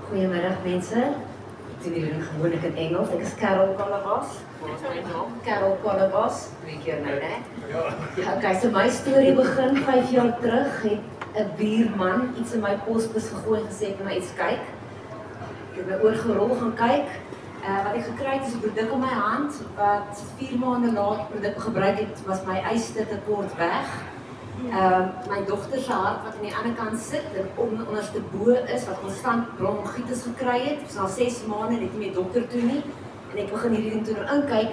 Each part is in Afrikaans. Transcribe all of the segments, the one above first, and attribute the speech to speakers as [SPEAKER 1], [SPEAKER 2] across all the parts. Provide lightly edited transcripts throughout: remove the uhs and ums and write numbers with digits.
[SPEAKER 1] Goedemiddag mensen. Ik doe jullie gewoonlijk in Engels. Ik is Carol Calabas. Wat is mijn naam? Carol Calabas. 2 keer my, né? Okay, so my storie begin 5 jaar terug. Het 'n buurman iets in my posbus gegooi en gesê ek moet iets kyk. Ek het my oorgerol gaan kyk. Wat ek gekry het is 'n produk op my hand wat 4 maande na die produk gebruik het, was my eiste tekort weg. My dogter se hart wat aan die ander kant sit en onderste bo is wat konstant bronchitis gekry het. Sy al 6 maande net nie meer dokter toe nie. En ek begin hierdie ding toe nou inkyk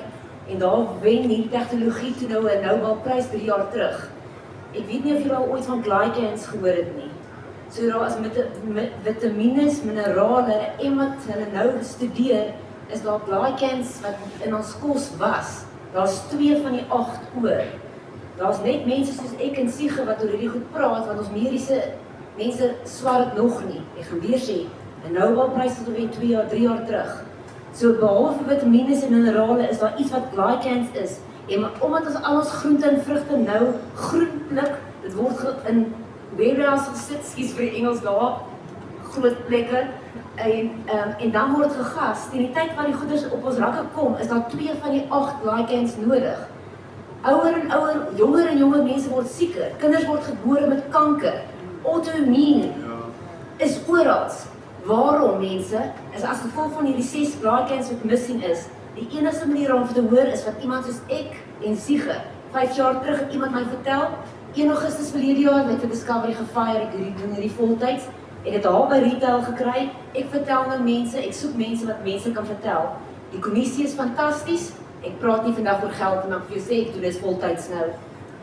[SPEAKER 1] en daar wen die tegnologie toe nou 'n Nobelprys 3 jaar terug. Ek weet nie of julle al ooit van glycans gehoor het nie. So daar is met vitamines, minerale en wat hulle nou studeer is daar glycans wat in ons kos was. Daar's 2 van die 8 oor. Daar's net mense soos ek en Siege wat oor hierdie goed praat, want ons mediese mense swaar dit nog nie. Ek gaan weer sê, 'n Nobelprys het oor 2 jaar, 3 jaar terug. So behalwe vitamines en minerale is daar iets wat glycans is. En omdat ons al ons groente en vrugte nou groen pluk, dit word in warehouse gesit, skies vir die Engels daar, groot plekke, en dan word gegas. Teen die tyd wat die goeders op ons rakke kom, is daar 2 van die 8 glycans nodig. Ouer en ouer, jonger en jonger mense word sieker. Kinders word gebore met kanker. Auto-immuun is oral. Waarom mense? Is as gevolg van hierdie 6 glycans wat missing is. Die enigste manier om te hoor is wat iemand soos ek en Siege 5 jaar terug het iemand my vertel. 1 Augustus verlede jaar het ek vir Discovery gefire, ek doen hierdie voltyds. Ek het haar by retail gekry. Ek vertel nou mense, ek soek mense wat mense kan vertel. Die kommissie is fantasties. Ek praat nie vandag oor geld en ek vir jou sê ek doen dit voltyds nou.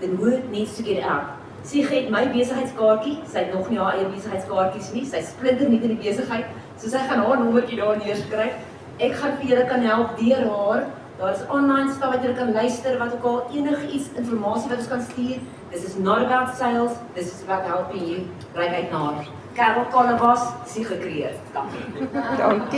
[SPEAKER 1] Then word needs to get out. Siege het my besigheidskaartjie, sy het nog nie haar eie besigheidskaartjies nie, sy splinter nie in die besigheid, so sy gaan haar nommertjie daar neerskryf. Ek gaan vir julle kan help deur haar. Daar is online stuff wat julle kan luister, wat ook al enige iets, informasie wat ons kan stuur. This is not about sales, this is about helping you. Ryk uit na haar. Carol Calabas, Siege Creer. Dankie.